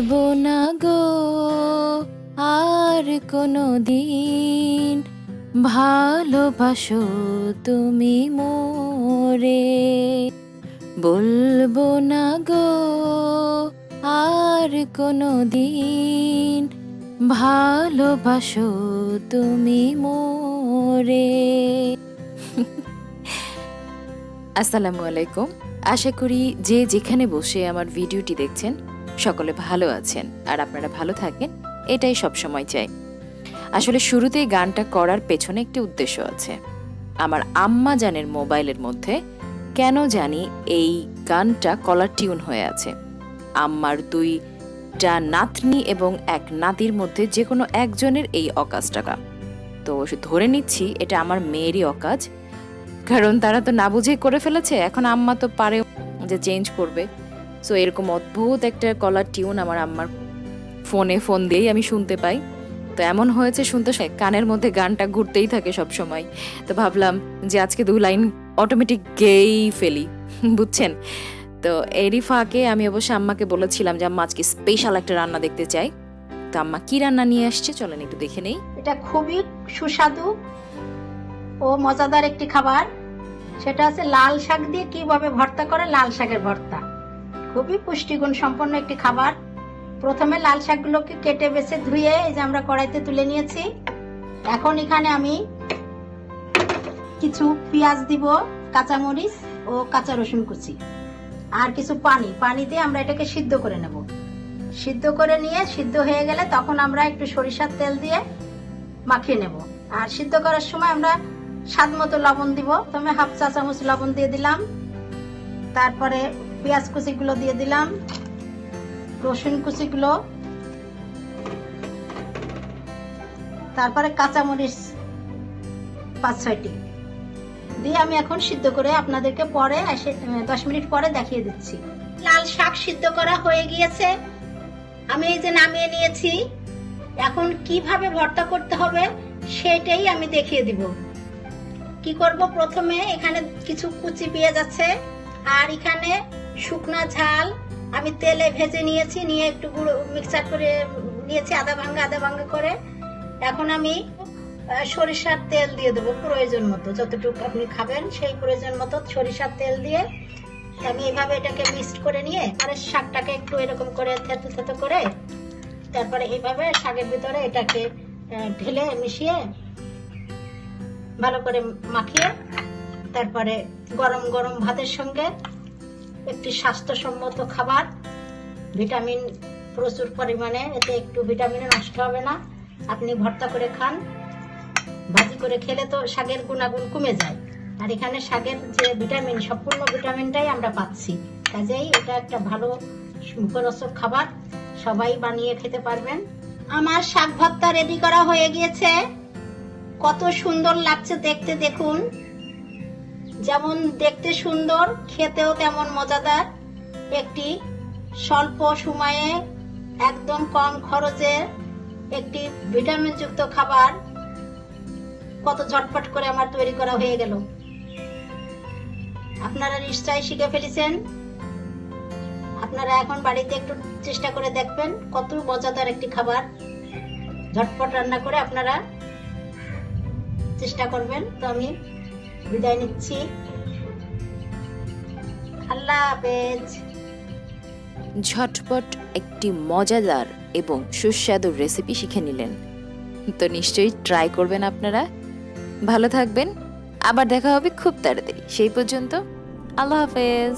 বলবো না গো আর কোনো দিন, ভালোবাসো তুমি মোরে। বলবো না গো আর কোনো দিন, ভালোবাসো তুমি মোরে। আসসালামু আলাইকুম। আশা করি যে যেখানে বসে আমার ভিডিওটি দেখছেন সকলে ভালো আছেন, আর আপনারা ভালো থাকেন, এটাই সবসময় চাই। আসলে শুরুতেই গানটা করার পেছনে একটি উদ্দেশ্য আছে। আমার আম্মা জানের মোবাইলের মধ্যে কেন জানি এই গানটা কলার টিউন হয়ে আছে। আম্মার দুইটা নাতনি এবং এক নাতির মধ্যে যে কোনো একজনের এই অকাজটা, তো ধরে নিচ্ছি এটা আমার মেয়েরই অকাজ, কারণ তারা তো না বুঝেই করে ফেলেছে। এখন আম্মা তো পারে যে চেঞ্জ করবে। সো এরকম অদ্ভুত একটা কলার টিউন আমার আম্মার ফোন দিয়েই আমি শুনতে পাই। তো এমন হয়েছে শুনতে কানের মধ্যে গানটা ঘুরতেই থাকে সব সময়। তো ভাবলাম যে আজকে 2 লাইন অটোমেটিক গেয়েই ফেলি, বুঝছেন। তো এরই ফাঁকে আমি অবশ্য আম্মাকে বলেছিলাম যে আম্মা আজকে স্পেশাল একটা রান্না দেখতে চাই। তো আম্মা কি রান্না নিয়ে আসছে চলেন একটু দেখে নেই। এটা খুবই সুস্বাদু ও মজাদার একটি খাবার। সেটা হচ্ছে লাল শাক দিয়ে কিভাবে ভর্তা করে, লাল শাকের ভর্তা। খুবই পুষ্টিগুণ সম্পন্ন একটি খাবার। প্রথমে লাল শাকগুলোকে কেটে বেছে ধুয়ে এই যে আমরা কড়াইতে তুলে নিয়েছি। এখন এখানে আমি কিছু পেঁয়াজ দিব, কাঁচামরিচ ও কাঁচা রসুন কুচি, আর কিছু পানি দিয়ে আমরা এটাকে সিদ্ধ করে নেব। সিদ্ধ করে নিয়ে সিদ্ধ হয়ে গেলে তখন আমরা একটু সরিষার তেল দিয়ে মাখিয়ে নেব। আর সিদ্ধ করার সময় আমরা স্বাদ মতো লবণ দিব। প্রথমে 1/2 চা চামচ লবণ দিয়ে দিলাম, তারপরে পেঁয়াজ কুচিগুলো দিয়ে দিলাম, রসুন কুচিগুলো, তারপরে কাঁচামরিচ 5-6টি দিয়ে আমি এখন সিদ্ধ করে আপনাদেরকে পরে 10 মিনিট পরে দেখিয়ে দিচ্ছি। লাল শাক সিদ্ধ করা হয়ে গিয়েছে, আমি এই যে নামিয়ে নিয়েছি। এখন কিভাবে ভর্তা করতে হবে সেটাই আমি দেখিয়ে দিব। কি করব, প্রথমে এখানে কিছু কুচি পেঁয়াজ আছে, আর এখানে শুকনা ঝাল আমি তেলে ভেজে নিয়েছি, নিয়ে একটু গুঁড়ো মিক্সার করে নিয়েছি আধা ভাঙ্গা করে। এখন আমি সরিষার তেল দিয়ে দেবো প্রয়োজন মতো, যতটুকু আপনি খাবেন সেই প্রয়োজন মতো সরিষার তেল দিয়ে আমি এইভাবে এটাকে মিক্সড করে নিয়ে আর শাকটাকে একটু এরকম করে থেতো করে তারপরে এইভাবে শাকের ভিতরে এটাকে ঢেলে মিশিয়ে ভালো করে মাখিয়ে তারপরে গরম গরম ভাতের সঙ্গে একটি স্বাস্থ্যসম্মত খাবার, ভিটামিন প্রচুর পরিমাণে, এতে একটু ভিটামিন নষ্ট হবে না। আপনি ভর্তা করে খান, ভাজি করে খেলে তো শাকের গুণাগুণ কমে যায়, আর এখানে শাকের যে ভিটামিন, সম্পূর্ণ ভিটামিনটাই আমরা পাচ্ছি। কাজেই এটা একটা ভালো মুখরোচক খাবার, সবাই বানিয়ে খেতে পারবেন। আমার শাক ভর্তা রেডি করা হয়ে গিয়েছে। কত সুন্দর লাগছে দেখতে, দেখুন। যেমন দেখতে সুন্দর, খেতেও তেমন মজাদার একটি স্বল্প সময়ে একদম কম খরচে একটি ভিটামিনযুক্ত খাবার কত ঝটপট করে আমার তৈরি করা হয়ে গেল। আপনারা নিশ্চয়ই শিখে ফেলেছেন। আপনারা এখন বাড়িতে একটু চেষ্টা করে দেখবেন, কত মজাদার একটি খাবার। ঝটপট রান্না করে আপনারা চেষ্টা করবেন। তো আমি বিদায় নিচ্ছি, আল্লাহ হাফেজ। ঝটপট একটি মজাদার এবং সুস্বাদু রেসিপি শিখে নিলেন, তো নিশ্চয়ই ট্রাই করবেন আপনারা। ভালো থাকবেন, আবার দেখা হবে খুব তাড়াতাড়ি। সেই পর্যন্ত আল্লাহ হাফেজ।